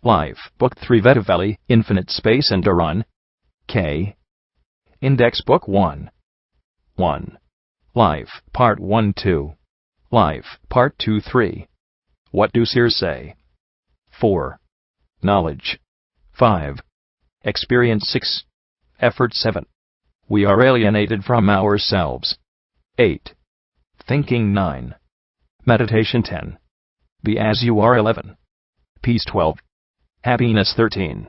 Life, Book 3 Vedivelli, Infinite Space and Indiran. K. Index Book 1. 1. Life, Part 1-2. Life, Part 2-3. What do seers say? 4. Knowledge. 5. Experience 6. Effort 7. We are alienated from ourselves. 8. Thinking 9. Meditation 10. Be as you are 11. Peace 12. Happiness 13.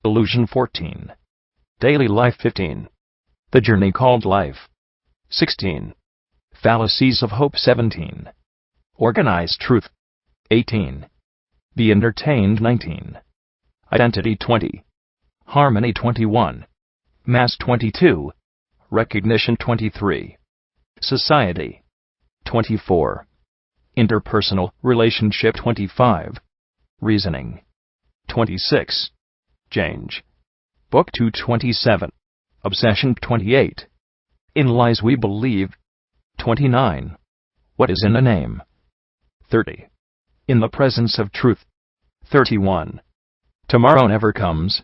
Illusion 14. Daily life 15. The journey called life 16. Fallacies of hope 17. Organized truth 18. Be entertained 19. Identity 20. Harmony 21. Mass 22. Recognition 23. Society 24. Interpersonal relationship 25. Reasoning 26. Change. Book 227. Obsession 28. In lies we believe 29. What is in a name? 30. In the presence of truth 31. Tomorrow never comes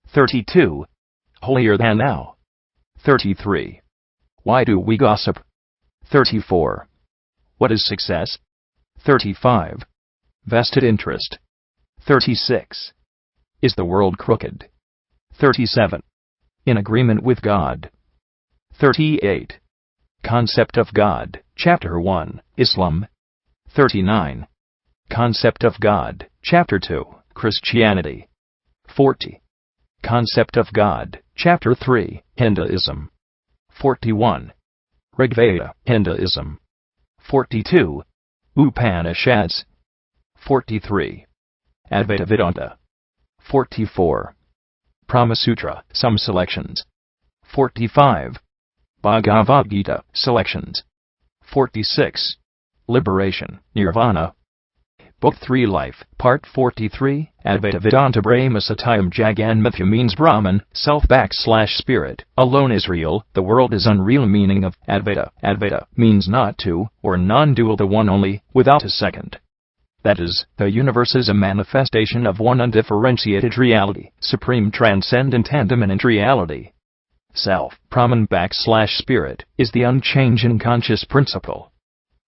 32. Holier than now 33. Why do we gossip? 34. What is success? 35. Vested interest 36. Is the world crooked? 37. In agreement with God 38. Concept of God, Chapter 1, Islam 39. Concept of God, Chapter 2, Christianity 40. Concept of God, Chapter 3, Hinduism 41. Rigveda, Hinduism 42. Upanishads 43. Advaita Vedanta 44. Brahmasutra, some selections 45. Bhagavad Gita, selections 46. Liberation, Nirvana. Book 3 Life, Part 43, Advaita Vedanta Brahma Satyam Jagan Mithya means Brahman, self/spirit, alone is real, the world is unreal. Meaning of Advaita. Advaita means not two, or non-dual, the one only, without a second. That is, the universe is a manifestation of one undifferentiated reality, supreme transcendent and immanent reality. Self, Brahman/spirit, is the unchanging conscious principle.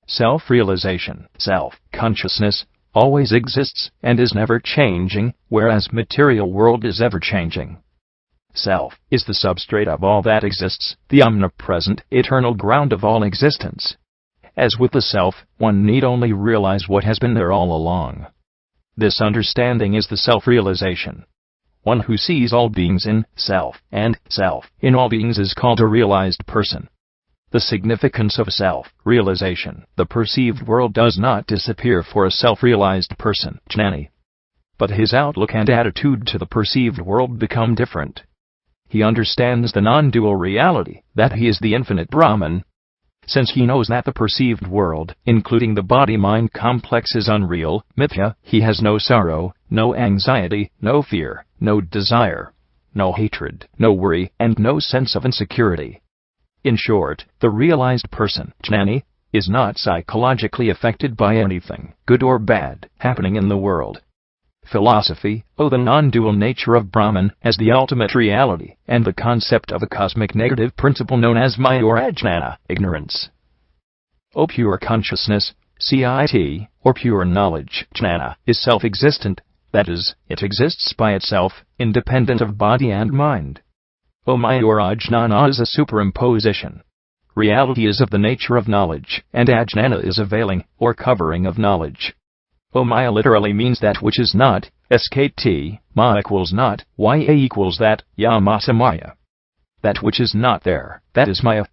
Self-realization, self-consciousness, always exists and is never changing, whereas material world is ever changing. Self is the substrate of all that exists, the omnipresent, eternal ground of all existence. As with the self, one need only realize what has been there all along. This understanding is the self-realization. One who sees all beings in self, and self in all beings is called a realized person. The significance of self-realization: the perceived world does not disappear for a self-realized person, jnani. But his outlook and attitude to the perceived world become different. He understands the non-dual reality, that he is the infinite Brahman. Since he knows that the perceived world, including the body-mind complex, is unreal, mithya, he has no sorrow, no anxiety, no fear, no desire, no hatred, no worry, and no sense of insecurity. In short, the realized person, jnani, is not psychologically affected by anything, good or bad, happening in the world. Philosophy, the non-dual nature of Brahman as the ultimate reality, and the concept of a cosmic negative principle known as maya or ajnana, ignorance. Pure consciousness, CIT, or pure knowledge, jnana, is self-existent, that is, it exists by itself, independent of body and mind. Maya or ajnana is a superimposition. Reality is of the nature of knowledge, and ajnana is a veiling, or covering of knowledge. Maya literally means that which is not, skt, ma equals not, ya equals that, yamasa maya. That which is not there, that is maya.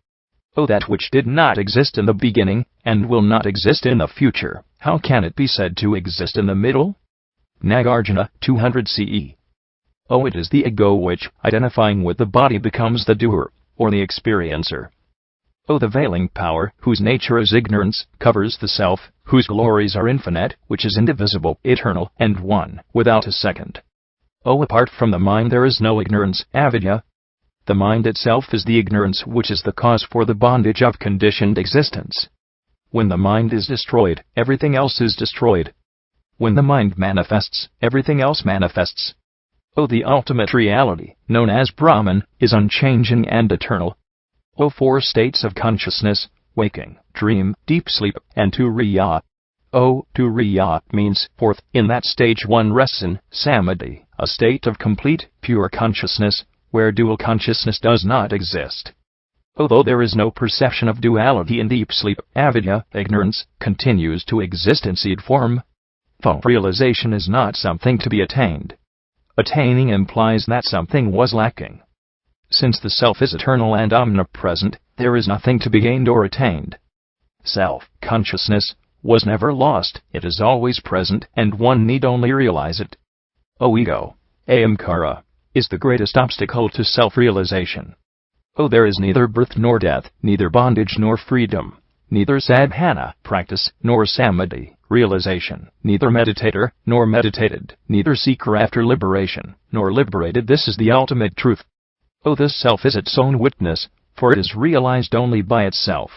That which did not exist in the beginning, and will not exist in the future, how can it be said to exist in the middle? Nagarjuna, 200 CE. It is the ego which, identifying with the body, becomes the doer, or the experiencer. The veiling power, whose nature is ignorance, covers the self, whose glories are infinite, which is indivisible, eternal, and one, without a second. Apart from the mind there is no ignorance, avidya. The mind itself is the ignorance which is the cause for the bondage of conditioned existence. When the mind is destroyed, everything else is destroyed. when the mind manifests, everything else manifests. The ultimate reality, known as Brahman, is unchanging and eternal. Four states of consciousness: waking, dream, deep sleep, and turiya. Turiya means fourth. In that stage one rests in samadhi, a state of complete, pure consciousness, where dual consciousness does not exist. Although there is no perception of duality in deep sleep, avidya, ignorance, continues to exist in seed form. Realization is not something to be attained. Attaining implies that something was lacking. Since the self is eternal and omnipresent, there is nothing to be gained or attained. Self-consciousness was never lost, it is always present, and one need only realize it. Ego, ahamkara, is the greatest obstacle to self-realization. There is neither birth nor death, neither bondage nor freedom, neither sadhana, practice, nor samadhi, realization, neither meditator, nor meditated, neither seeker after liberation, nor liberated. This is the ultimate truth. This self is its own witness, for it is realized only by itself.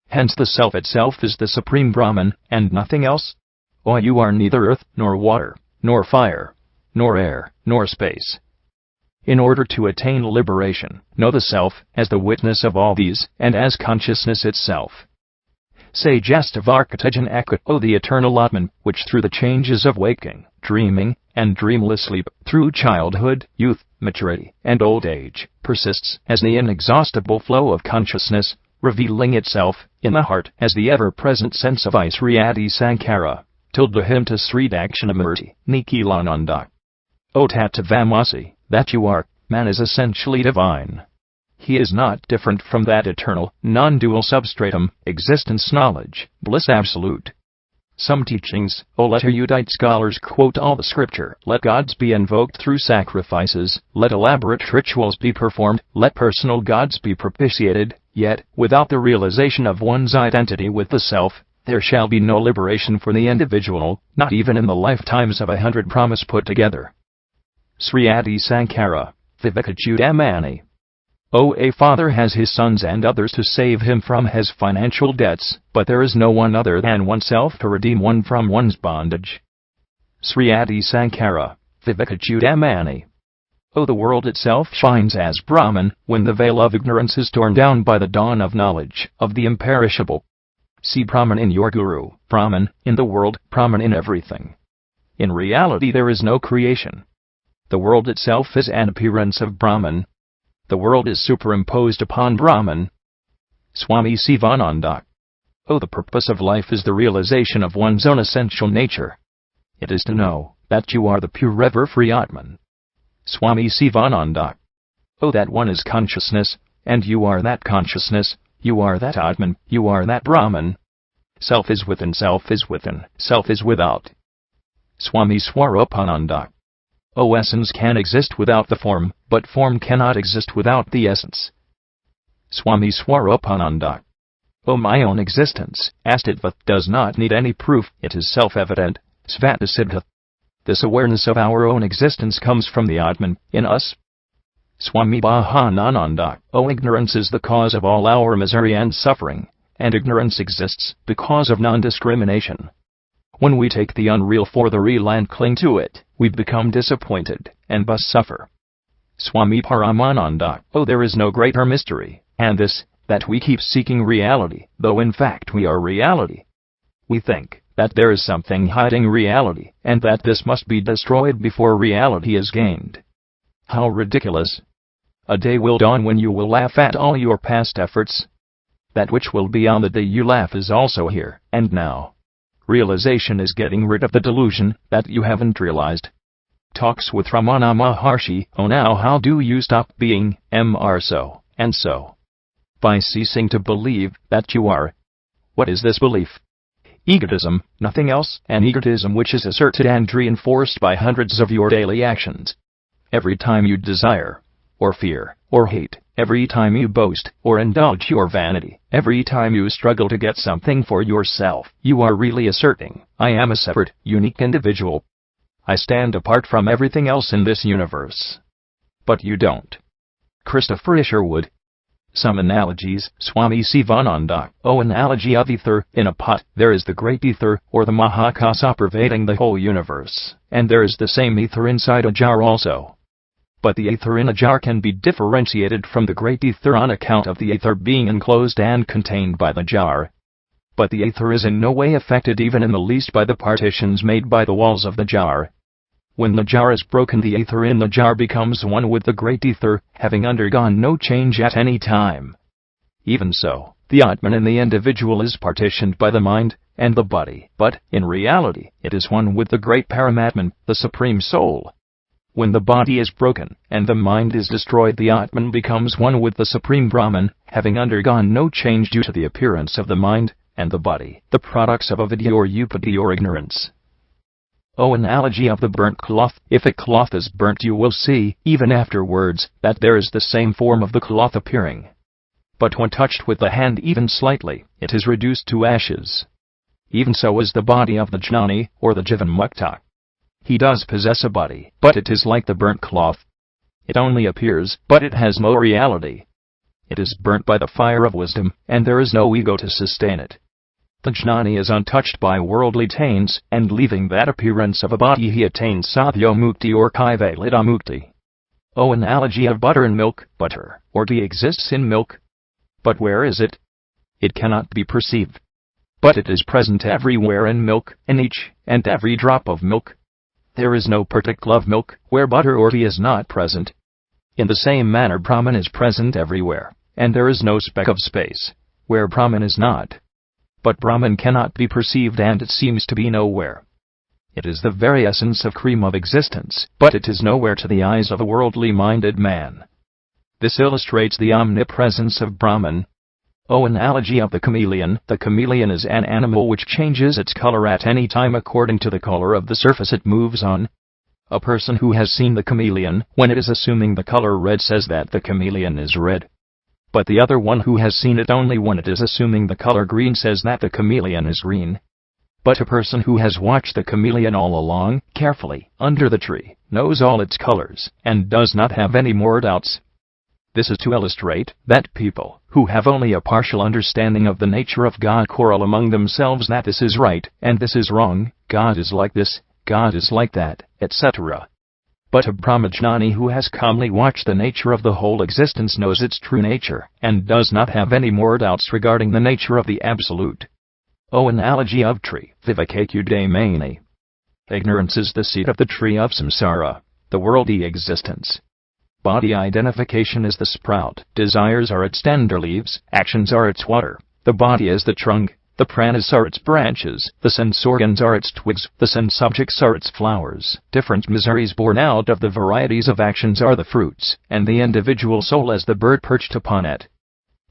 Hence the self itself is the supreme Brahman, and nothing else. You are neither earth, nor water, nor fire, nor air, nor space. In order to attain liberation, know the self as the witness of all these, and as consciousness itself. Say Jastavarkatajan Akut, the eternal Atman, which through the changes of waking, dreaming, and dreamless sleep, through childhood, youth, maturity, and old age, persists as the inexhaustible flow of consciousness, revealing itself in the heart as the ever-present sense of Sri Adi Sankara, tilde him to Sri Dakshinamurti, Nikhilananda. Tattavamasi, that you are, man is essentially divine. He is not different from that eternal, non-dual substratum, existence knowledge, bliss absolute. Some teachings, let erudite scholars quote all the scripture, let gods be invoked through sacrifices, let elaborate rituals be performed, let personal gods be propitiated, yet, without the realization of one's identity with the self, there shall be no liberation for the individual, not even in the lifetimes of 100 Brahmas put together. Sri Adi Sankara, Vivekachudamani. A father has his sons and others to save him from his financial debts, but there is no one other than oneself to redeem one from one's bondage. Sri Adi Sankara, Vivekachudamani. The world itself shines as Brahman when the veil of ignorance is torn down by the dawn of knowledge of the imperishable. See Brahman in your Guru, Brahman in the world, Brahman in everything. In reality there is no creation. The world itself is an appearance of Brahman. The world is superimposed upon Brahman. Swami Sivananda. The purpose of life is the realization of one's own essential nature. It is to know that you are the pure ever-free Atman. Swami Sivananda. That one is consciousness, and you are that consciousness, you are that Atman, you are that Brahman. Self is within, self is within, self is without. Swami Swarupananda. Essence can exist without the form, but form cannot exist without the essence. Swami Swarupananda. My own existence, Astitva, does not need any proof, it is self-evident, Svatasiddha. This awareness of our own existence comes from the Atman, in us. Swami Bahanananda. Ignorance is the cause of all our misery and suffering, and ignorance exists because of non-discrimination. When we take the unreal for the real and cling to it, we become disappointed, and thus suffer. Swami Paramananda. There is no greater mystery, and this, that we keep seeking reality, though in fact we are reality. We think that there is something hiding reality, and that this must be destroyed before reality is gained. How ridiculous! A day will dawn when you will laugh at all your past efforts. That which will be on the day you laugh is also here, and now. Realization is getting rid of the delusion that you haven't realized. Talks with Ramana Maharshi. Now how do you stop being, so, and so? By ceasing to believe that you are. What is this belief? Egotism, nothing else, an egotism which is asserted and reinforced by hundreds of your daily actions. Every time you desire, or fear, or hate, every time you boast, or indulge your vanity, every time you struggle to get something for yourself, you are really asserting, I am a separate, unique individual. I stand apart from everything else in this universe. But you don't. Christopher Isherwood. Some analogies, Swami Sivananda. O analogy of ether. In a pot, there is the great ether, or the Mahakasa pervading the whole universe, and there is the same ether inside a jar also. But the ether in a jar can be differentiated from the great ether on account of the ether being enclosed and contained by the jar. But the ether is in no way affected even in the least by the partitions made by the walls of the jar. When the jar is broken, the ether in the jar becomes one with the great ether, having undergone no change at any time. Even so, the Atman in the individual is partitioned by the mind and the body, but, in reality, it is one with the great Paramatman, the Supreme Soul. When the body is broken, and the mind is destroyed, the Atman becomes one with the Supreme Brahman, having undergone no change due to the appearance of the mind and the body, the products of avidya or upadi or ignorance. O analogy of the burnt cloth. If a cloth is burnt, you will see, even afterwards, that there is the same form of the cloth appearing. But when touched with the hand even slightly, it is reduced to ashes. Even so is the body of the jnani, or the jivanmukta. He does possess a body, but it is like the burnt cloth. It only appears, but it has no reality. It is burnt by the fire of wisdom, and there is no ego to sustain it. The jnani is untouched by worldly taints, and leaving that appearance of a body, he attains sadhya mukti or kaivalita mukti. O analogy of butter and milk. Butter, or ghee, exists in milk. But where is it? It cannot be perceived. But it is present everywhere in milk, in each and every drop of milk. There is no particle of milk where butter or ghee is not present. In the same manner, Brahman is present everywhere, and there is no speck of space where Brahman is not. But Brahman cannot be perceived, and it seems to be nowhere. It is the very essence of cream of existence, but it is nowhere to the eyes of a worldly-minded man. This illustrates the omnipresence of Brahman. O analogy of the chameleon. The chameleon is an animal which changes its color at any time according to the color of the surface it moves on. A person who has seen the chameleon, when it is assuming the color red, says that the chameleon is red. But the other one who has seen it only when it is assuming the color green says that the chameleon is green. But a person who has watched the chameleon all along, carefully, under the tree, knows all its colors, and does not have any more doubts. This is to illustrate that people, who have only a partial understanding of the nature of God, quarrel among themselves that this is right, and this is wrong, God is like this, God is like that, etc. But a Brahmajnani who has calmly watched the nature of the whole existence knows its true nature, and does not have any more doubts regarding the nature of the Absolute. O analogy of tree. Vivekakudamani. Ignorance is the seed of the tree of samsara, the worldly existence. Body identification is the sprout, desires are its tender leaves, actions are its water, the body is the trunk, the pranas are its branches, the sense organs are its twigs, the sense objects are its flowers. Different miseries born out of the varieties of actions are the fruits, and the individual soul as the bird perched upon it.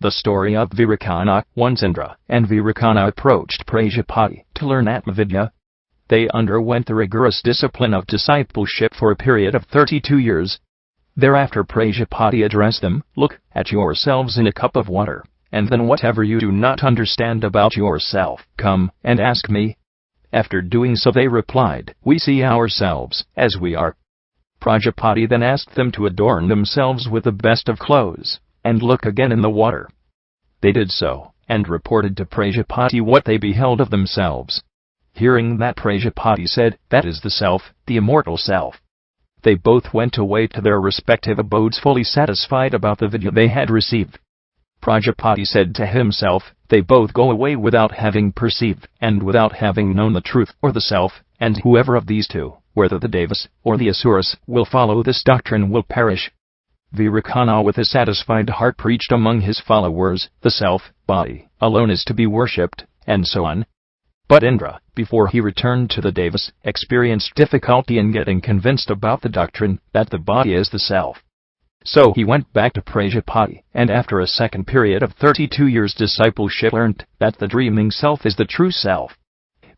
The story of Virakana. Once Indra and Virakana approached Prajapati to learn Atmavidya. They underwent the rigorous discipline of discipleship for a period of 32 years. Thereafter Prajapati addressed them, "Look at yourselves in a cup of water, and then whatever you do not understand about yourself, come and ask me." After doing so they replied, "We see ourselves as we are." Prajapati then asked them to adorn themselves with the best of clothes, and look again in the water. They did so, and reported to Prajapati what they beheld of themselves. Hearing that, Prajapati said, "That is the self, the immortal self." They both went away to their respective abodes fully satisfied about the vidya they had received. Prajapati said to himself, "They both go away without having perceived, and without having known the truth, or the self, and whoever of these two, whether the devas or the asuras, will follow this doctrine will perish." Virakana with a satisfied heart preached among his followers, "The self, body, alone is to be worshipped," and so on. But Indra, before he returned to the devas, experienced difficulty in getting convinced about the doctrine that the body is the self. So he went back to Prajapati, and after a second period of 32 years discipleship learnt that the dreaming self is the true self.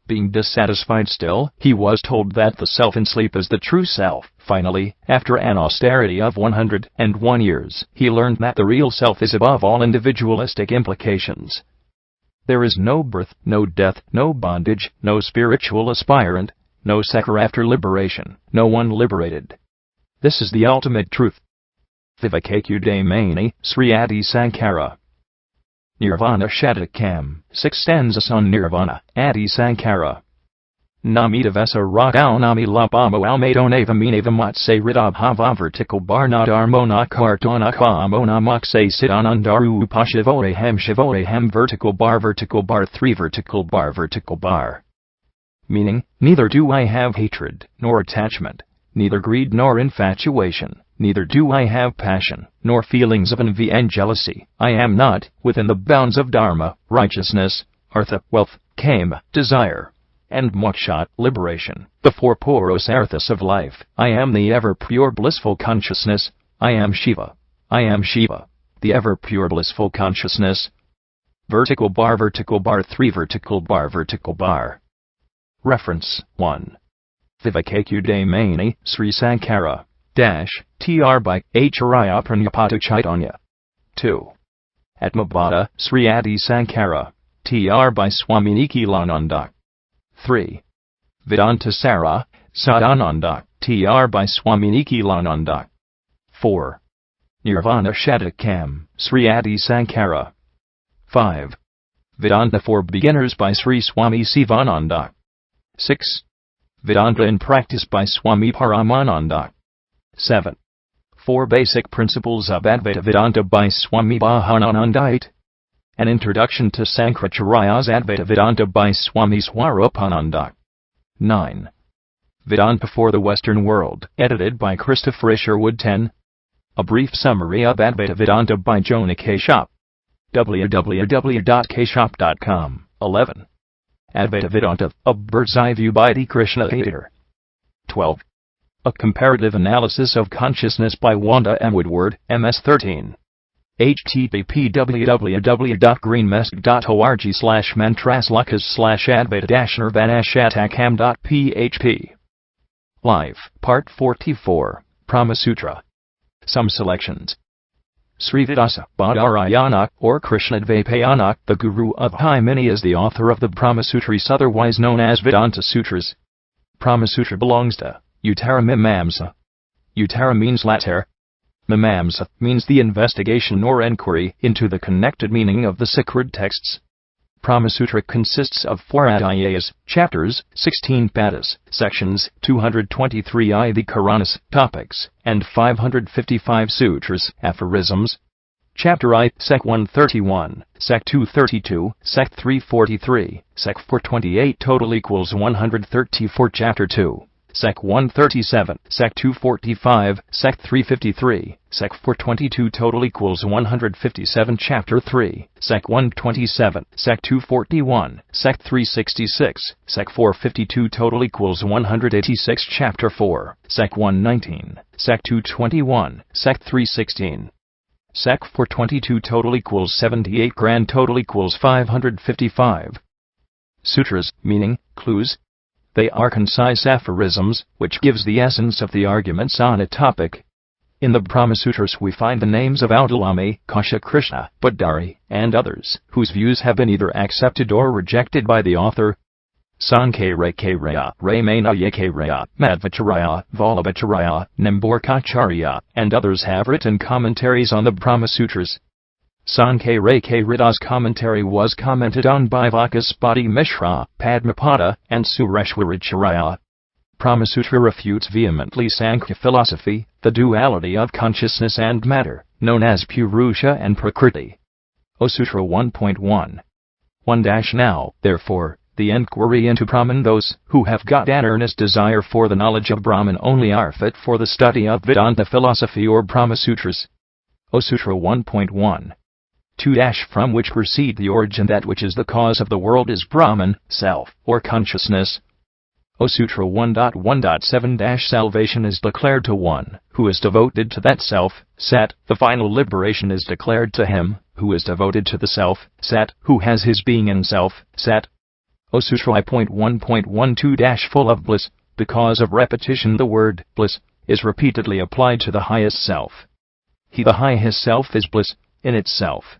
Being dissatisfied still, he was told that the self in sleep is the true self. Finally, after an austerity of 101 years, he learned that the real self is above all individualistic implications. There is no birth, no death, no bondage, no spiritual aspirant, no seeker after liberation, no one liberated. This is the ultimate truth. Vivekakudamani, Sri Adi Sankara. Nirvana Shatakam, 6 stanzas on Nirvana, Adi Sankara. Namidavasa Radau Nami Lapamo Almadonava Minava Matse Ridabhava Vertical Barna Dharmona Kartona Kamona Makse Sidanandaru Pashivoreham Shivoreham Vertical bar 3 Vertical bar. Meaning, neither do I have hatred, nor attachment, neither greed nor infatuation, neither do I have passion, nor feelings of envy and jealousy. I am not, within the bounds of dharma, righteousness, artha, wealth, kama, desire, and moksha, liberation, the 4 purusarthas of life. I am the ever-pure blissful consciousness. I am Shiva. I am Shiva, the ever-pure blissful consciousness. Vertical bar 3 Vertical bar. Reference 1. Vivekakudamani, Sri Sankara. Tr by Acharya Pranyapata Chaitanya. 2. Atmabhata, Sri Adi Sankara. Tr by Swami Nikhilananda. 3. Vedanta Sara, Sadananda. Tr by Swami Nikhilananda. 4. Nirvana Shatakam, Sri Adi Sankara. 5. Vedanta for Beginners by Sri Swami Sivananda. 6. Vedanta in Practice by Swami Paramananda. 7. 4 Basic Principles of Advaita Vedanta by Swami Bahanananda. 8. An Introduction to Sankaracharya's Advaita Vedanta by Swami Swarupananda. 9. Vedanta for the Western World, edited by Christopher Isherwood. 10. A Brief Summary of Advaita Vedanta by Joni Keshop. www.keshop.com. 11. Advaita Vedanta, a Bird's Eye View by D. Krishna Editor. 12. A Comparative Analysis of Consciousness by Wanda M. Woodward, MS 13. http www.greenmesk.org/mantraslakas/advaita-nirvana-shatakam.php. Live, Part 44, Brahma Sutra. Some selections. Srividasa Badarayana, or Krishnadvapayana, the Guru of Himani, is the author of the Brahma Sutras, otherwise known as Vedanta Sutras. Brahma Sutra belongs to Uttara Mimamsa. Uttara means latter. Mimamsa means the investigation or enquiry into the connected meaning of the sacred texts. Brahma Sutra consists of 4 adhyayas, chapters, 16 padas, sections, 223 adhikaranas, topics, and 555 sutras, aphorisms. Chapter I, Sec 131, Sec 232, Sec 343, Sec 428 total equals 134. Chapter 2, Sec 137, Sec 245, Sec 353, Sec 422 total equals 157. Chapter 3, Sec 127, Sec 241, Sec 366, Sec 452 total equals 186. Chapter 4, Sec 119, Sec 221, Sec 316. Sec 422 total equals 78. Grand total equals 555. Sutras, meaning, clues. They are concise aphorisms, which gives the essence of the arguments on a topic. In the Brahma Sutras we find the names of Audalami, Kasha Krishna, Bhaddari, and others, whose views have been either accepted or rejected by the author. Sankaracharya, Ramanayacharya, Madhvacharya, Vallabhacharya, Nimborkacharya, and others have written commentaries on the Brahma Sutras. Sankaracharya's commentary was commented on by Vakaspati Mishra, Padmapada, and Sureshwaracharya. Brahma Sutra refutes vehemently Sankhya philosophy, the duality of consciousness and matter, known as Purusha and Prakriti. O Sutra 1.1. 1- Now, therefore, the enquiry into Brahman. Those who have got an earnest desire for the knowledge of Brahman only are fit for the study of Vedanta philosophy or Brahma Sutras. O Sutra 1.1. 2- From which proceed the origin, that which is the cause of the world is Brahman, self, or consciousness. O Sutra 1.1.7 Salvation is declared to one who is devoted to that self, Sat. The final liberation is declared to him who is devoted to the self, Sat, who has his being in self, Sat. O Sutra I.1.12 Full of bliss. Because of repetition the word bliss is repeatedly applied to the highest self. The highest self is bliss in itself.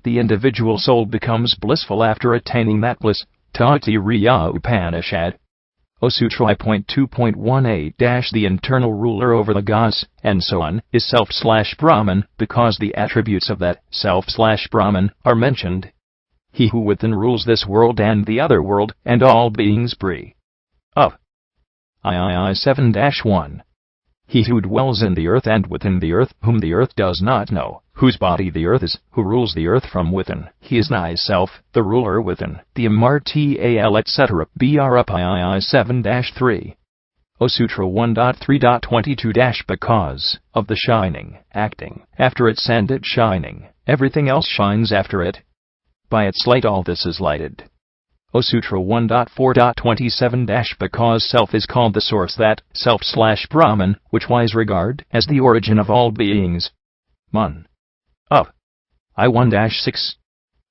The individual soul becomes blissful after attaining that bliss. Taittiriya Upanishad. O Sutra I.2.18 The internal ruler over the gods, and so on, is Self/Brahman, because the attributes of that Self/Brahman are mentioned. He who within rules this world and the other world, and all beings free of III 7-1. He who dwells in the earth and within the earth, whom the earth does not know, whose body the earth is, who rules the earth from within. He is thyself, the ruler within, the immortal, etc. Br up II 7-3. O Sutra 1.3.22 Because of the shining, acting after it and it shining, everything else shines after it. By its light all this is lighted. O Sutra 1.4.27 Because Self is called the source, that Self/Brahman, which wise regard as the origin of all beings. Mun. Up. I 1-6.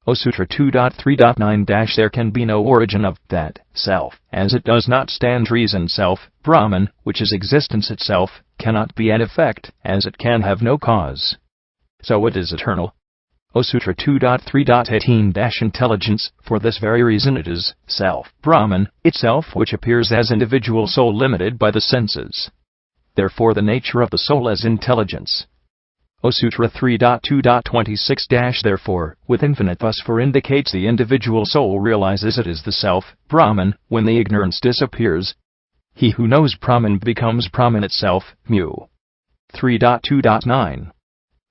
O Sutra 2.3.9 There can be no origin of that Self, as it does not stand. Reason Self/Brahman, which is existence itself, cannot be an effect, as it can have no cause. So it is eternal. O Sutra 2.3.18 Intelligence, for this very reason it is Self/Brahman, itself, which appears as individual soul limited by the senses. Therefore the nature of the soul as intelligence. O Sutra 3.2.26 Therefore, with infinite thus for indicates the individual soul realizes it is the Self/Brahman, when the ignorance disappears. He who knows Brahman becomes Brahman itself, mu. 3.2.9.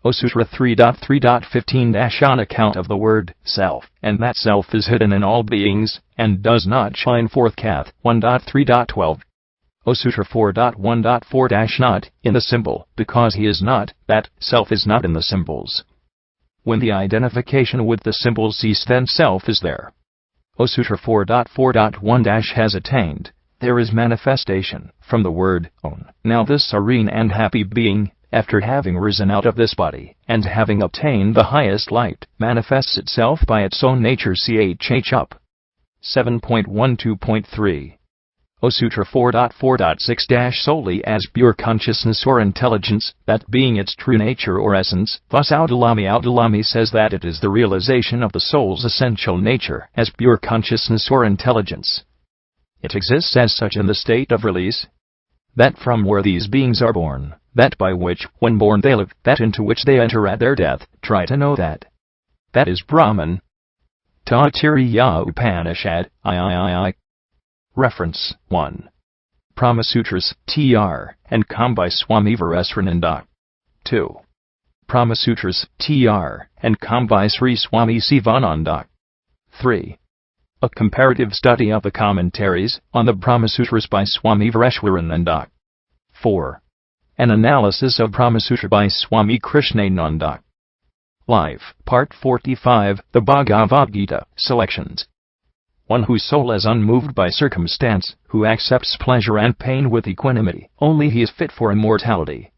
O Sutra 3.3.15 On account of the word Self, and that Self is hidden in all beings, and does not shine forth. Cath. 1.3.12. O Sutra 4.1.4 Not in the symbol, because he is not, that Self is not in the symbols. When the identification with the symbols cease, then Self is there. O Sutra 4.4.1 Has attained, there is manifestation, from the word own. Now this serene and happy being, after having risen out of this body, and having obtained the highest light, manifests itself by its own nature. Chh. Up. 7.12.3. O Sutra 4.4.6 Solely as pure consciousness or intelligence, that being its true nature or essence. Thus Audalami says that it is the realization of the soul's essential nature, as pure consciousness or intelligence. It exists as such in the state of release. That from where these beings are born, that by which, when born they live, that into which they enter at their death, try to know that. That is Brahman. Taittiriya Upanishad, III. Reference 1. Brahma Sutras, Tr. and Com by Swami Vivekananda. 2. Brahma Sutras, Tr. and Com by Sri Swami Sivananda. 3. A comparative study of the commentaries on the Brahma Sutras by Swami Vivekananda. 4. An analysis of Brahma Sutra by Swami Krishnamurti. Life, Part 45, The Bhagavad Gita, Selections. One whose soul is unmoved by circumstance, who accepts pleasure and pain with equanimity, only he is fit for immortality.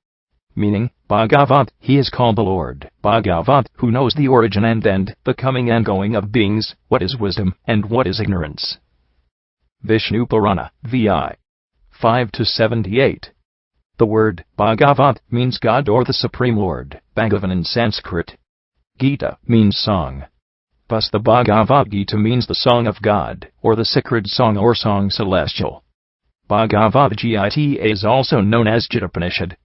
Meaning, Bhagavad, he is called the Lord. Bhagavad, who knows the origin and end, the coming and going of beings, what is wisdom, and what is ignorance. Vishnu Purana, VI. 5-78. The word Bhagavad means God or the Supreme Lord, Bhagavan in Sanskrit. Gita means song. Thus the Bhagavad Gita means the song of God, or the sacred song or song celestial. Bhagavad Gita is also known as Gita-Upanishad.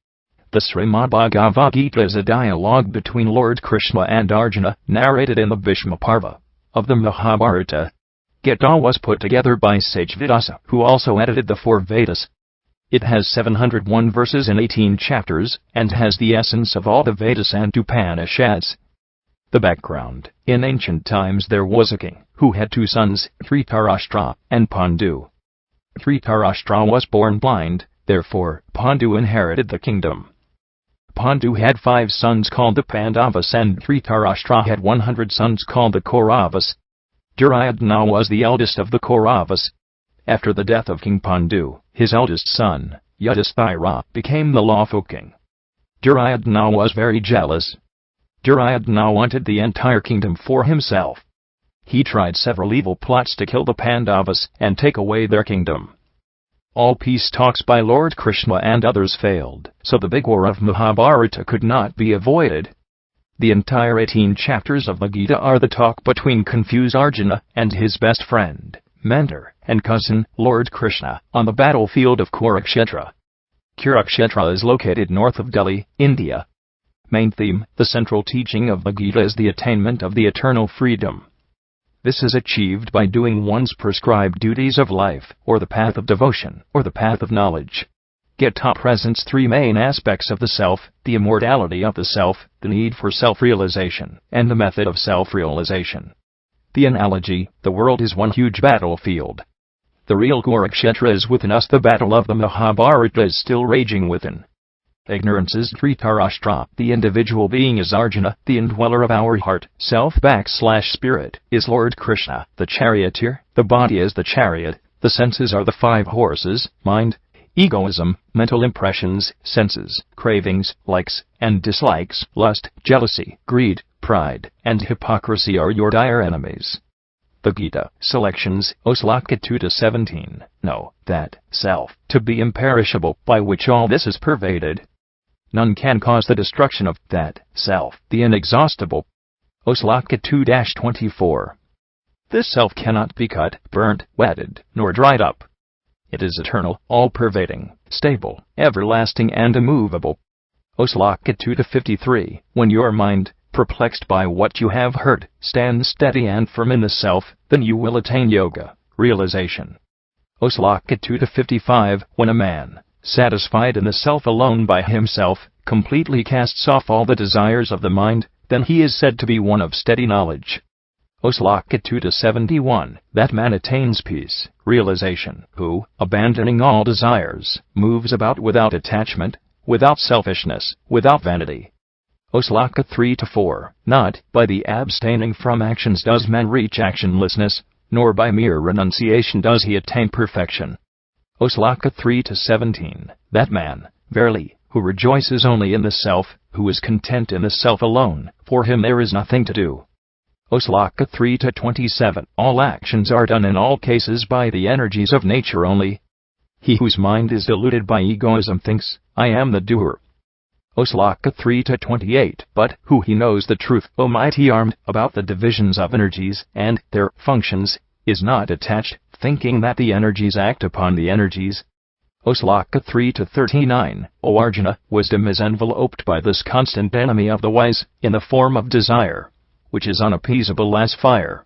The Srimad Bhagavad Gita is a dialogue between Lord Krishna and Arjuna, narrated in the Bhishma Parva of the Mahabharata. Gita was put together by sage Vyasa, who also edited the 4 Vedas. It has 701 verses and 18 chapters, and has the essence of all the Vedas and Upanishads. The background: in ancient times there was a king, who had 2 sons, Dhritarashtra and Pandu. Dhritarashtra was born blind, therefore Pandu inherited the kingdom. Pandu had 5 sons called the Pandavas, and Dhritarashtra had 100 sons called the Kauravas. Duryodhana was the eldest of the Kauravas. After the death of King Pandu, his eldest son, Yudhisthira, became the lawful king. Duryodhana was very jealous. Duryodhana wanted the entire kingdom for himself. He tried several evil plots to kill the Pandavas and take away their kingdom. All peace talks by Lord Krishna and others failed, so the big war of Mahabharata could not be avoided. The entire 18 chapters of the Gita are the talk between confused Arjuna and his best friend, mentor, and cousin, Lord Krishna, on the battlefield of Kurukshetra. Kurukshetra is located north of Delhi, India. Main theme: the central teaching of the Gita is the attainment of the eternal freedom. This is achieved by doing one's prescribed duties of life, or the path of devotion, or the path of knowledge. Gita presents three main aspects of the self: the immortality of the self, the need for self-realization, and the method of self-realization. The analogy: the world is one huge battlefield. The real Kurukshetra is within us. The battle of the Mahabharata is still raging within. Ignorance is Dhritarashtra, the individual being is Arjuna, the indweller of our heart, self/spirit, is Lord Krishna, the charioteer, the body is the chariot, the senses are the five horses, mind, egoism, mental impressions, senses, cravings, likes and dislikes, lust, jealousy, greed, pride, and hypocrisy are your dire enemies. The Gita, selections, Sloka 2-17, know that self to be imperishable, by which all this is pervaded. None can cause the destruction of that self, the inexhaustible. Sloka 2-24. This self cannot be cut, burnt, wetted, nor dried up. It is eternal, all-pervading, stable, everlasting and immovable. Sloka 2-53. When your mind, perplexed by what you have heard, stands steady and firm in the self, then you will attain yoga, realization. Sloka 2-55. When a man, satisfied in the self alone by himself, completely casts off all the desires of the mind, then he is said to be one of steady knowledge. Sloka 2-71. That man attains peace, realization, who, abandoning all desires, moves about without attachment, without selfishness, without vanity. Sloka 3-4. Not by the abstaining from actions does man reach actionlessness, nor by mere renunciation does he attain perfection. Sloka 3-17. That man, verily, who rejoices only in the self, who is content in the self alone, for him there is nothing to do. Sloka 3-27. All actions are done in all cases by the energies of nature only. He whose mind is deluded by egoism thinks, I am the doer. Sloka 3-28. But who he knows the truth, mighty armed, about the divisions of energies, and their functions, is not attached, thinking that the energies act upon the energies. Sloka 3-39. O Arjuna, wisdom is enveloped by this constant enemy of the wise, in the form of desire, which is unappeasable as fire.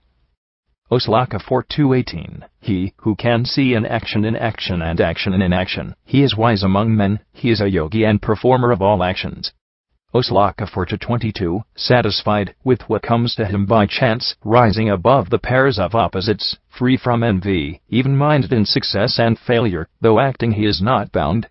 Sloka 4-18. He who can see in action and action in inaction, he is wise among men, he is a yogi and performer of all actions. Sloka 4-22. Satisfied with what comes to him by chance, rising above the pairs of opposites, free from envy, even-minded in success and failure, though acting he is not bound.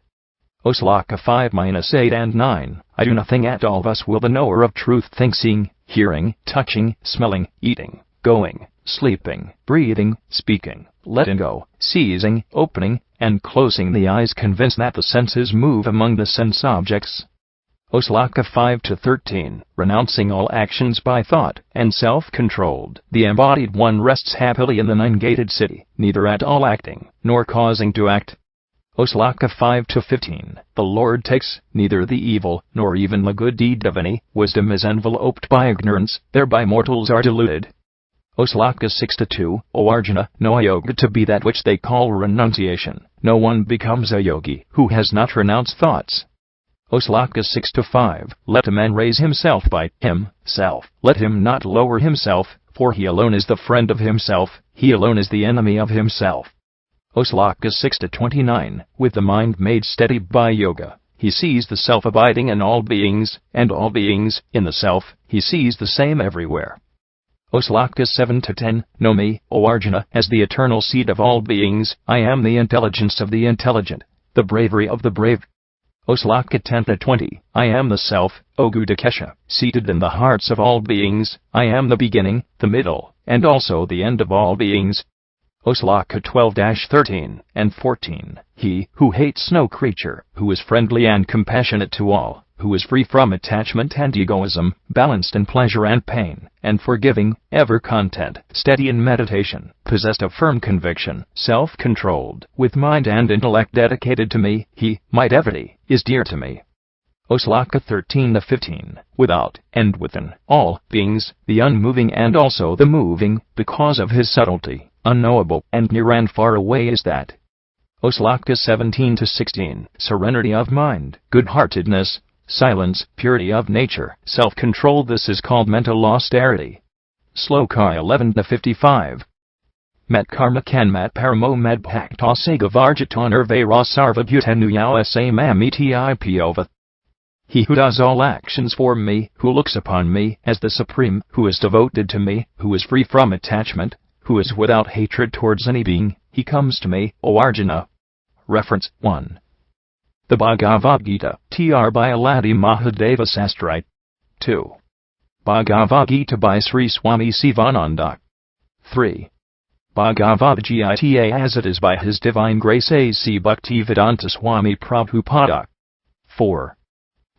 Sloka 5-8 and 9. I do nothing at all, thus will the knower of truth think, seeing, hearing, touching, smelling, eating, going, sleeping, breathing, speaking, letting go, seizing, opening, and closing the eyes, convinced that the senses move among the sense objects. Sloka 5-13. Renouncing all actions by thought, and self-controlled, the embodied one rests happily in the nine-gated city, neither at all acting, nor causing to act. Sloka 5-15. The Lord takes neither the evil, nor even the good deed of any. Wisdom is enveloped by ignorance, thereby mortals are deluded. Sloka 6-2. O Arjuna, know yoga to be that which they call renunciation. No one becomes a yogi who has not renounced thoughts. Sloka 6-5. Let a man raise himself by himself. Let him not lower himself, for he alone is the friend of himself, he alone is the enemy of himself. Sloka 6-29. With the mind made steady by yoga, he sees the self abiding in all beings, and all beings in the self, he sees the same everywhere. Sloka 7-10. Know me, O Arjuna, as the eternal seed of all beings. I am the intelligence of the intelligent, the bravery of the brave. Sloka 10-20. I am the self, O Gudakesha, seated in the hearts of all beings. I am the beginning, the middle, and also the end of all beings. Sloka 12-13 and 14. He who hates no creature, who is friendly and compassionate to all, who is free from attachment and egoism, balanced in pleasure and pain, and forgiving, ever content, steady in meditation, possessed of firm conviction, self-controlled, with mind and intellect dedicated to me, he, my devotee, is dear to me. Sloka 13-15. Without, and within, all beings, the unmoving and also the moving, because of his subtlety, unknowable, and near and far away is that. O Sloka 17-16, serenity of mind, good-heartedness, silence, purity of nature, self-control, this is called mental austerity. Sloka 11-55. Met karma kanmat paramo medbhakta sagavarjitanervara sarvabhutanuyao samamitiipova. He who does all actions for me, who looks upon me as the Supreme, who is devoted to me, who is free from attachment, who is without hatred towards any being, he comes to me, O Arjuna. Reference 1. The Bhagavad Gita, Tr. by Aladi Mahadeva Sastrite. 2. Bhagavad Gita by Sri Swami Sivananda. 3. Bhagavad Gita as it is by His Divine Grace A.C. Bhaktivedanta Swami Prabhupada. 4.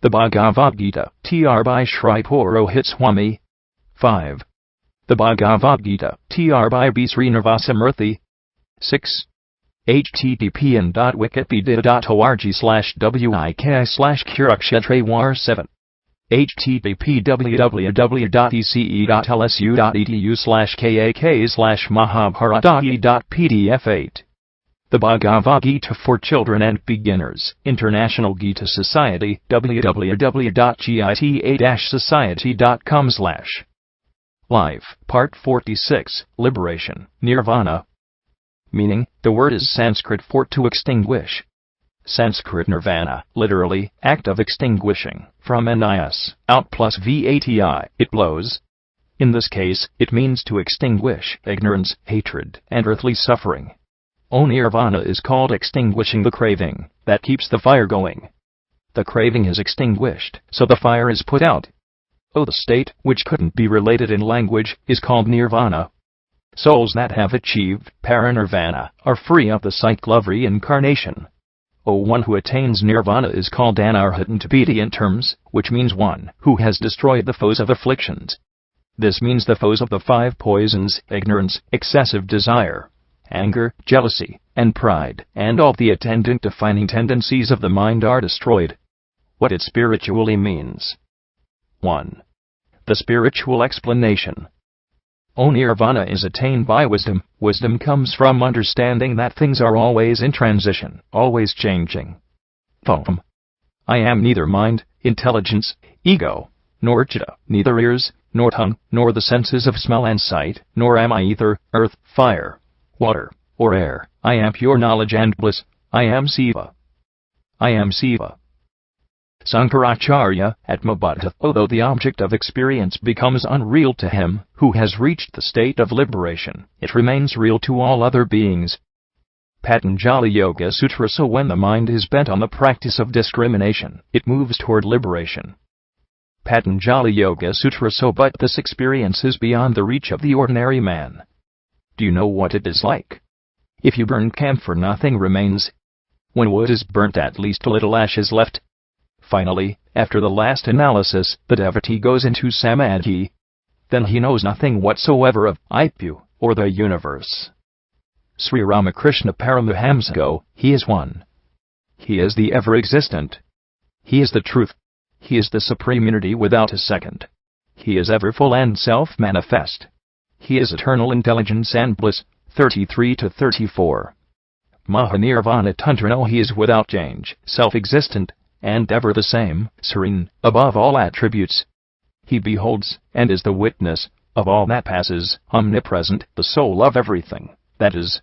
The Bhagavad Gita, Tr. by Shri Purohit Swami. 5. The Bhagavad Gita, Tr. by B. Srinivasamurthy. 6. http://wikipedia.org/wik/Kurukshetra 7. http www.tce.lsu.edu/kak/mahabharata.pdf 8. The Bhagavad Gita for Children and Beginners, International Gita Society, www.gita-society.com/ Life, Part 46, Liberation, Nirvana. Meaning, the word is Sanskrit for to extinguish. Sanskrit nirvana, literally, act of extinguishing, from nis, out plus vati, it blows. In this case, it means to extinguish ignorance, hatred, and earthly suffering. O nirvana is called extinguishing the craving, that keeps the fire going. The craving is extinguished, so the fire is put out. O the state, which couldn't be related in language, is called nirvana. Souls that have achieved parinirvana are free of the cycle of reincarnation. O one who attains nirvana is called anarhat in Tibetan terms, which means one who has destroyed the foes of afflictions. This means the foes of the 5 poisons, ignorance, excessive desire, anger, jealousy, and pride, and all the attendant defining tendencies of the mind are destroyed. What it spiritually means. 1. The spiritual explanation. O nirvana is attained by wisdom. Wisdom comes from understanding that things are always in transition, always changing. I am neither mind, intelligence, ego, nor chitta, neither ears, nor tongue, nor the senses of smell and sight, nor am I ether, earth, fire, water, or air. I am pure knowledge and bliss. I am Siva. I am Siva. Sankaracharya, Atmabhata. Although the object of experience becomes unreal to him who has reached the state of liberation, it remains real to all other beings. Patanjali Yoga Sutra. So when the mind is bent on the practice of discrimination, it moves toward liberation. Patanjali Yoga Sutra. So but this experience is beyond the reach of the ordinary man. Do you know what it is like? If you burn camphor, nothing remains. When wood is burnt, at least a little ash is left. Finally, after the last analysis, the devotee goes into samadhi. Then he knows nothing whatsoever of Ipu, or the universe. Sri Ramakrishna Paramahamsa go, he is one. He is the ever-existent. He is the truth. He is the supreme unity without a second. He is ever full and self-manifest. He is eternal intelligence and bliss. 33-34. Mahanirvana Tantrano. He is without change, self-existent, and ever the same, serene, above all attributes. He beholds, and is the witness, of all that passes, omnipresent, the soul of everything, that is.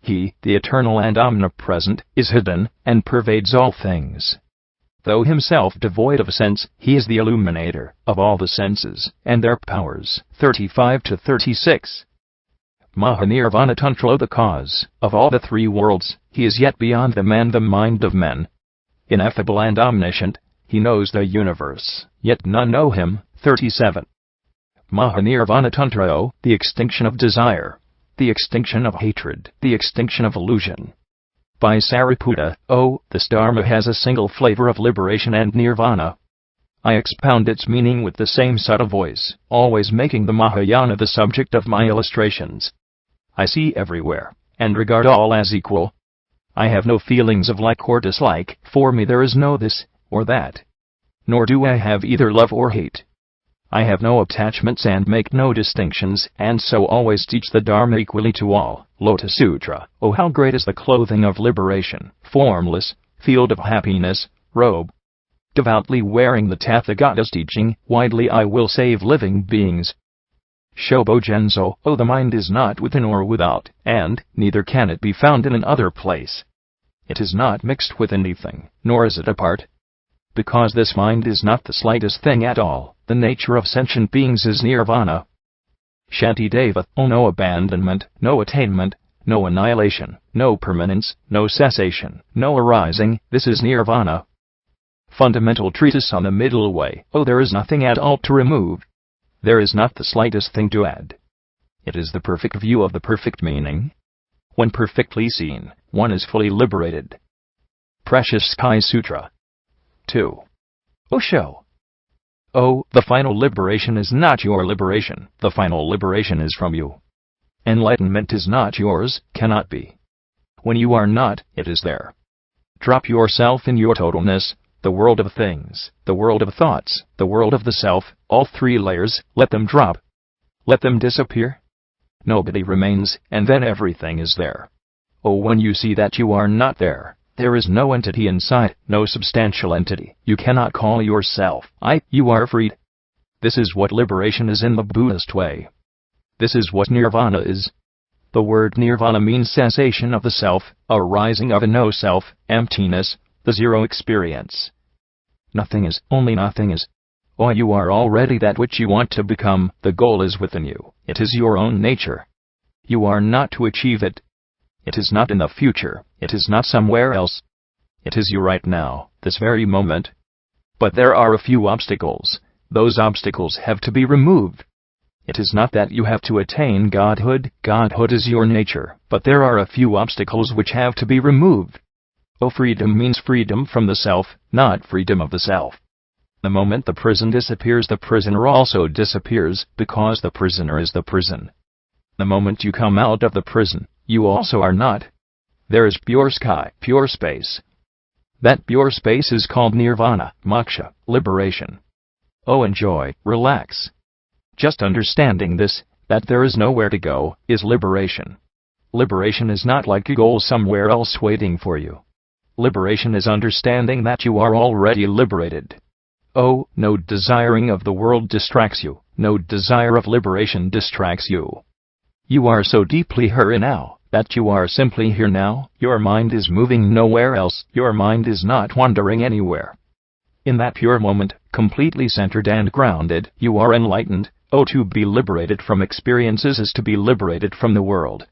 He, the eternal and omnipresent, is hidden, and pervades all things. Though himself devoid of sense, he is the illuminator of all the senses, and their powers. 35-36. Mahanirvana Tantra. The cause of all the 3 worlds, he is yet beyond them and the mind of men. Ineffable and omniscient, he knows the universe, yet none know him. 37. Mahanirvana Tantra. The extinction of desire, the extinction of hatred, the extinction of illusion. By Sariputta. This Dharma has a single flavor of liberation and nirvana. I expound its meaning with the same subtle voice, always making the Mahayana the subject of my illustrations. I see everywhere, and regard all as equal. I have no feelings of like or dislike. For me there is no this or that. Nor do I have either love or hate. I have no attachments and make no distinctions, and so always teach the Dharma equally to all. Lotus Sutra. Oh, how great is the clothing of liberation, formless, field of happiness, robe. Devoutly wearing the Tathagata's teaching, widely I will save living beings. Shobo Genzo. Oh, the mind is not within or without, and neither can it be found in another place. It is not mixed with anything, nor is it apart. Because this mind is not the slightest thing at all, the nature of sentient beings is nirvana. Shantideva. Oh, no abandonment, no attainment, no annihilation, no permanence, no cessation, no arising, this is nirvana. Fundamental treatise on the middle way. Oh, there is nothing at all to remove. There is not the slightest thing to add. It is the perfect view of the perfect meaning. When perfectly seen, one is fully liberated. Precious Sky Sutra. 2. Osho. Oh, the final liberation is not your liberation. The final liberation is from you. Enlightenment is not yours, cannot be. When you are not, it is there. Drop yourself in your totalness, the world of things, the world of thoughts, the world of the self, all three layers, let them drop. Let them disappear. Nobody remains, and then everything is there. Oh, when you see that you are not there, there is no entity inside, no substantial entity. You cannot call yourself I. You are freed. This is what liberation is in the Buddhist way. This is what nirvana is. The word nirvana means cessation of the self, a rising of a no-self, emptiness, the zero experience. Nothing is, only nothing is. Oh, you are already that which you want to become. The goal is within you. It is your own nature. You are not to achieve it. It is not in the future. It is not somewhere else. It is you right now, this very moment. But there are a few obstacles. Those obstacles have to be removed. It is not that you have to attain Godhood. Godhood is your nature. But there are a few obstacles which have to be removed. Oh, freedom means freedom from the self, not freedom of the self. The moment the prison disappears, the prisoner also disappears, because the prisoner is the prison. The moment you come out of the prison, you also are not. There is pure sky, pure space. That pure space is called nirvana, moksha, liberation. Oh, enjoy, relax. Just understanding this, that there is nowhere to go, is liberation. Liberation is not like a goal somewhere else waiting for you. Liberation is understanding that you are already liberated. Oh, no desiring of the world distracts you, no desire of liberation distracts you. You are so deeply here now, that you are simply here now. Your mind is moving nowhere else, your mind is not wandering anywhere. In that pure moment, completely centered and grounded, you are enlightened. Oh, to be liberated from experiences is to be liberated from the world.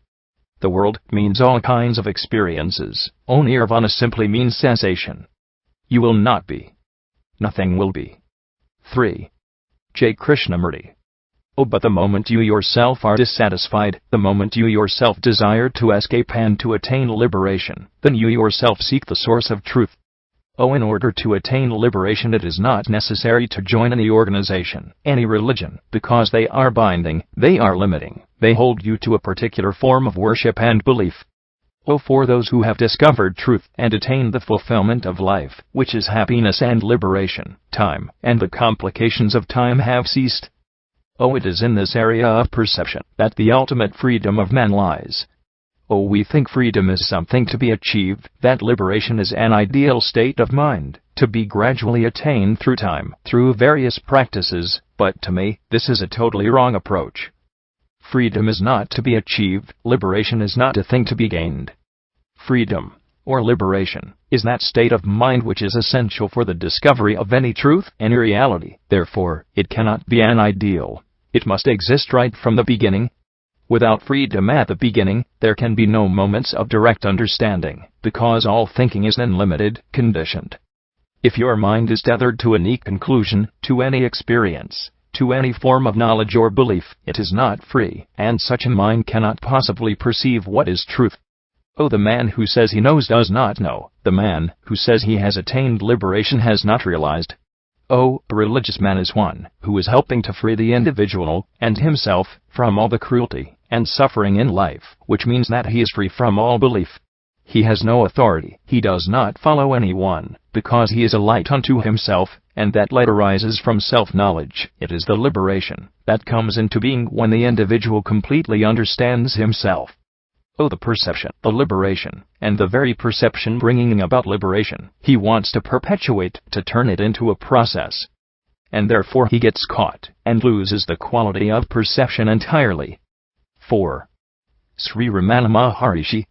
The world means all kinds of experiences. Oh, nirvana simply means cessation. You will not be. Nothing will be. 3. J. Krishnamurti. Oh, but the moment you yourself are dissatisfied, the moment you yourself desire to escape and to attain liberation, then you yourself seek the source of truth. Oh, in order to attain liberation, it is not necessary to join any organization, any religion, because they are binding, they are limiting, they hold you to a particular form of worship and belief. Oh, for those who have discovered truth and attained the fulfillment of life, which is happiness and liberation, time and the complications of time have ceased. Oh, it is in this area of perception that the ultimate freedom of man lies. Oh, we think freedom is something to be achieved, that liberation is an ideal state of mind, to be gradually attained through time, through various practices, but to me, this is a totally wrong approach. Freedom is not to be achieved, liberation is not a thing to be gained. Freedom, or liberation, is that state of mind which is essential for the discovery of any truth, any reality. Therefore, it cannot be an ideal. It must exist right from the beginning. Without freedom at the beginning, there can be no moments of direct understanding, because all thinking is then limited, conditioned. If your mind is tethered to any conclusion, to any experience, to any form of knowledge or belief, it is not free, and such a mind cannot possibly perceive what is truth. Oh, the man who says he knows does not know. The man who says he has attained liberation has not realized. Oh, a religious man is one who is helping to free the individual and himself from all the cruelty and suffering in life, which means that he is free from all belief. He has no authority. He does not follow anyone, because he is a light unto himself, and that light arises from self-knowledge. It is the liberation that comes into being when the individual completely understands himself. Oh, the perception, the liberation, and the very perception bringing about liberation. He wants to perpetuate, to turn it into a process. And therefore he gets caught, and loses the quality of perception entirely. 4. Sri Ramana Maharishi.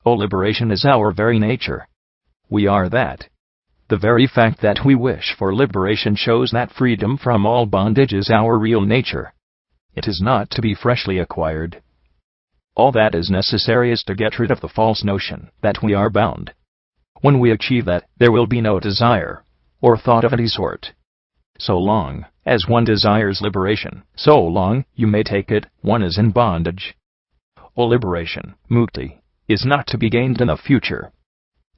Oh, liberation is our very nature. We are that. The very fact that we wish for liberation shows that freedom from all bondage is our real nature. It is not to be freshly acquired. All that is necessary is to get rid of the false notion that we are bound. When we achieve that, there will be no desire or thought of any sort. So long as one desires liberation, so long, you may take it, one is in bondage. Oh, liberation, mukti, is not to be gained in the future.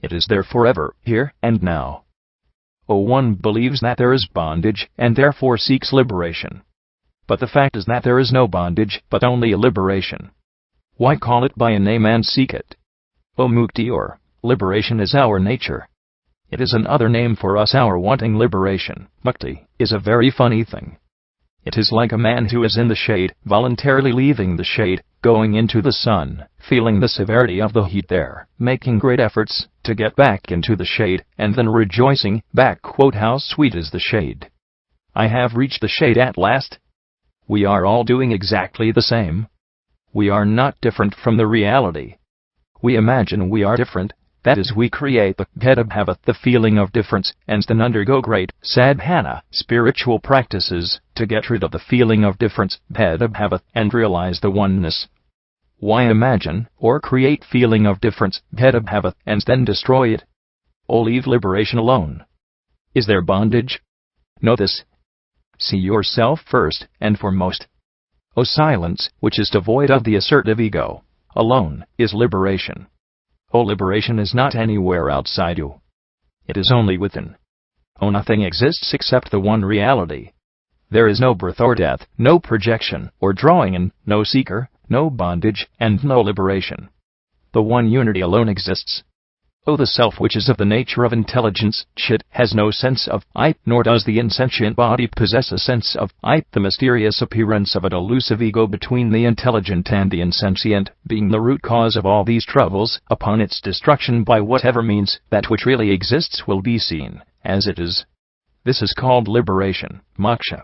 It is there forever, here and now. Oh, one believes that there is bondage, and therefore seeks liberation. But the fact is that there is no bondage, but only a liberation. Why call it by a name and seek it? Oh, mukti, or liberation, is our nature. It is another name for us. Our wanting liberation, mukti, is a very funny thing. It is like a man who is in the shade, voluntarily leaving the shade, going into the sun, feeling the severity of the heat there, making great efforts to get back into the shade, and then rejoicing back, quote, "How sweet is the shade! I have reached the shade at last." We are all doing exactly the same. We are not different from the reality. We imagine we are different. That is, we create the bhedabhava, the feeling of difference, and then undergo great sadhana, spiritual practices, to get rid of the feeling of difference, bhedabhava, and realize the oneness. Why imagine or create feeling of difference, bhedabhava, and then destroy it? Or leave liberation alone? Is there bondage? Know this. See yourself first and foremost. O silence, which is devoid of the assertive ego, alone is liberation. Oh, liberation is not anywhere outside you. It is only within. Oh, nothing exists except the one reality. There is no birth or death, no projection or drawing in, no seeker, no bondage, and no liberation. The one unity alone exists. Oh, the self, which is of the nature of intelligence, chit, has no sense of I, nor does the insentient body possess a sense of I, the mysterious appearance of a delusive ego between the intelligent and the insentient, being the root cause of all these troubles. Upon its destruction by whatever means, that which really exists will be seen as it is. This is called liberation, moksha.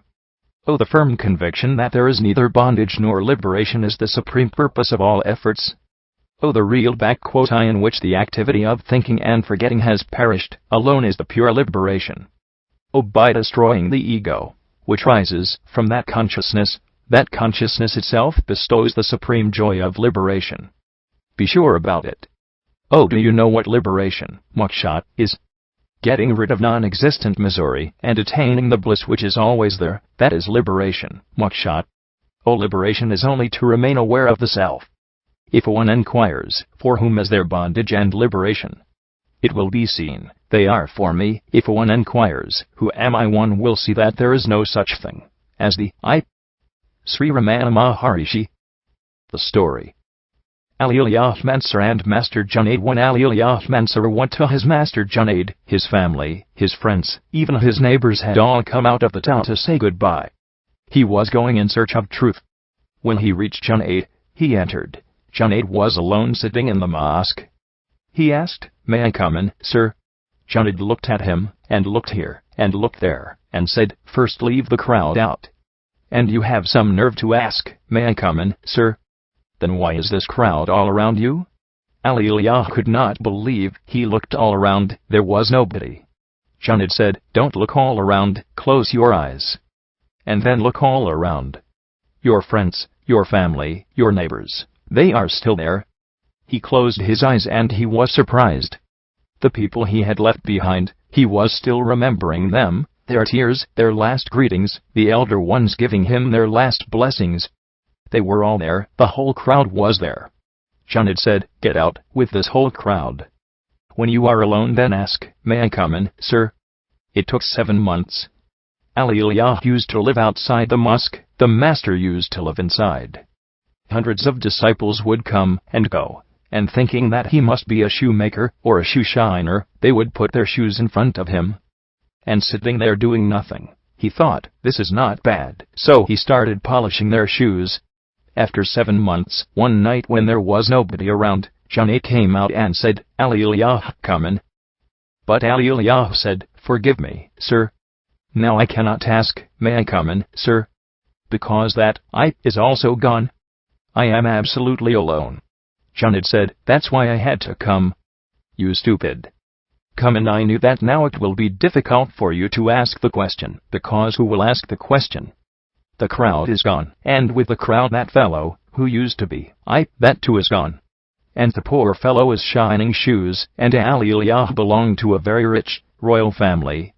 Oh, the firm conviction that there is neither bondage nor liberation is the supreme purpose of all efforts. Oh, the real I in which the activity of thinking and forgetting has perished, alone is the pure liberation. Oh, by destroying the ego, which rises from that consciousness itself bestows the supreme joy of liberation. Be sure about it. Oh, do you know what liberation, moksha, is? Getting rid of non-existent misery and attaining the bliss which is always there, that is liberation, moksha. Oh, liberation is only to remain aware of the self. If one inquires, for whom is there bondage and liberation? It will be seen, they are for me. If one inquires, who am I, one will see that there is no such thing as the I. Sri Ramana Maharishi. The story. Ali Ilyas Mansur and Master Junaid. When Ali Ilyas Mansur went to his Master Junaid, his family, his friends, even his neighbors had all come out of the town to say goodbye. He was going in search of truth. When he reached Junaid, he entered. Junaid was alone sitting in the mosque. He asked, "May I come in, sir?" Junaid looked at him, and looked here, and looked there, and said, "First leave the crowd out. And you have some nerve to ask, 'May I come in, sir?' Then why is this crowd all around you?" Ali Ilyas could not believe. He looked all around, there was nobody. Junaid said, "Don't look all around, close your eyes. And then look all around. Your friends, your family, your neighbors, they are still there." He closed his eyes and he was surprised. The people he had left behind, he was still remembering them, their tears, their last greetings, the elder ones giving him their last blessings. They were all there, the whole crowd was there. Junaid said, "Get out with this whole crowd. When you are alone, then ask, 'May I come in, sir?'" It took 7 months. Ali Ilyas used to live outside the mosque, the master used to live inside. Hundreds of disciples would come and go, and thinking that he must be a shoemaker or a shoe shiner, they would put their shoes in front of him. And sitting there doing nothing, he thought, this is not bad, so he started polishing their shoes. After 7 months, one night when there was nobody around, Johnny came out and said, "Aliyah, come in." But Aliyah said, "Forgive me, sir. Now I cannot ask, may I come in, sir? Because that I is also gone. I am absolutely alone." Johnny said, "That's why I had to come." "You stupid. Come in. I knew that now it will be difficult for you to ask the question, because who will ask the question? The crowd is gone, and with the crowd that fellow, who used to be I, that too is gone. And the poor fellow is shining shoes, and Aliyah belonged to a very rich, royal family."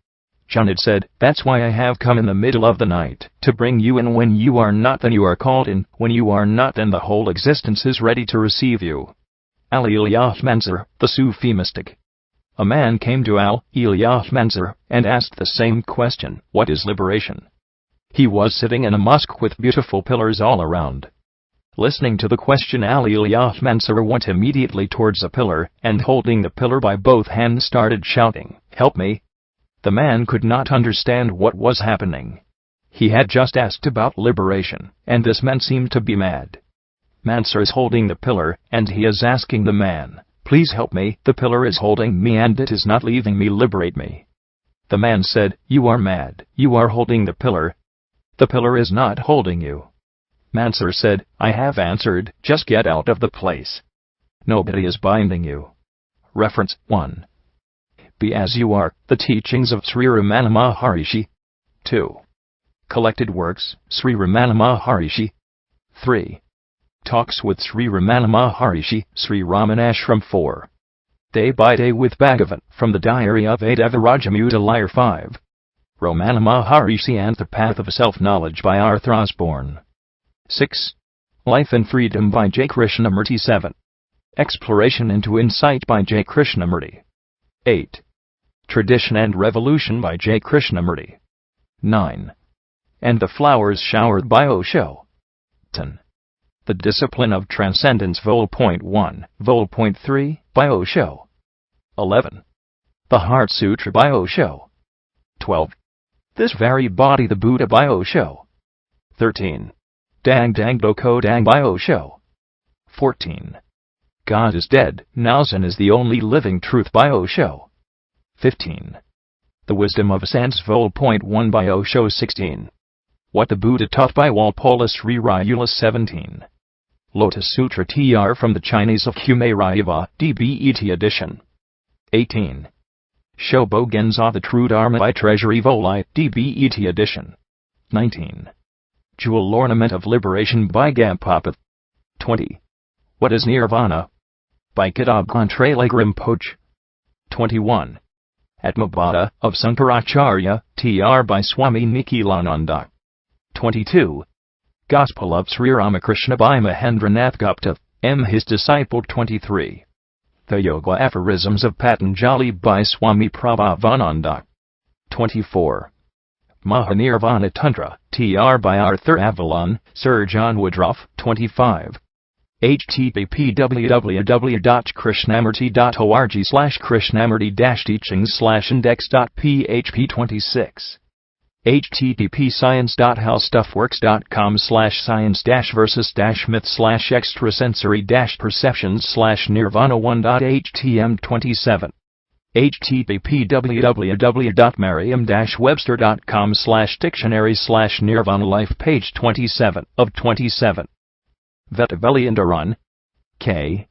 Johnny said, "That's why I have come in the middle of the night, to bring you in. When you are not, then you are called in. When you are not, then the whole existence is ready to receive you." Aliyah Mansur, the Sufi mystic. A man came to Aliyah Mansur and asked the same question, "What is liberation?" He was sitting in a mosque with beautiful pillars all around. Listening to the question, Aliyah Mansur went immediately towards a pillar, and holding the pillar by both hands started shouting, "Help me!" The man could not understand what was happening. He had just asked about liberation, and this man seemed to be mad. Mansur is holding the pillar, and he is asking the man, "Please help me, the pillar is holding me and it is not leaving me, liberate me." The man said, "You are mad, you are holding the pillar. The pillar is not holding you." Mansur said, "I have answered, just get out of the place. Nobody is binding you." Reference 1. Be as you are, the teachings of Sri Ramana Maharishi. 2. Collected works, Sri Ramana Maharishi. 3. Talks with Sri Ramana Maharishi, Sri Ramanashram. 4. Day by Day with Bhagavan, from the Diary of a Devarajamudalayar. 5. Ramana Maharishi and the Path of Self-Knowledge by Arthur Osborne. 6. Life and Freedom by J. Krishnamurti. 7. Exploration into Insight by J. Krishnamurti. 8. Tradition and Revolution by J. Krishnamurti. 9. And the Flowers Showered by Osho. 10. The Discipline of Transcendence Vol.1, Vol.3, by Osho. 11. The Heart Sutra by Osho. 12. This Very Body the Buddha by Osho. 13. Dang Dang Doko Dang by Osho. 14. God is Dead, Now Zen is the Only Living Truth by Osho. 15. The Wisdom of Sense Vol.1 by Osho. 16. What the Buddha Taught by Walpola Sri Ryula. 17. Lotus Sutra TR from the Chinese of Kumarayava, DBET edition. 18. Shobo Genza the True Dharma by Treasury Volite, DBET edition. 19. Jewel Ornament of Liberation by Gampapath. 20. What is Nirvana? By Kitab Contrale Rinpoche. 21. Atmabodha of Sankaracharya, TR by Swami Nikhilananda. 22. Gospel of Sri Ramakrishna by Mahendranath Gupta, M. His disciple. 23. The Yoga Aphorisms of Patanjali by Swami Prabhavananda. 24. Mahanirvana Tantra, TR by Arthur Avalon, Sir John Woodruff. 25. http www.krishnamurti.org/krishnamurti-teachings/index.php. 26. http science.health.works.com/science-versus-myths/extrasensory-perceptions/nirvana1.htm. 27. http www.merriam-webster.com/dictionary/nirvana life page 27 of 27. Vettavelli Indiran, K.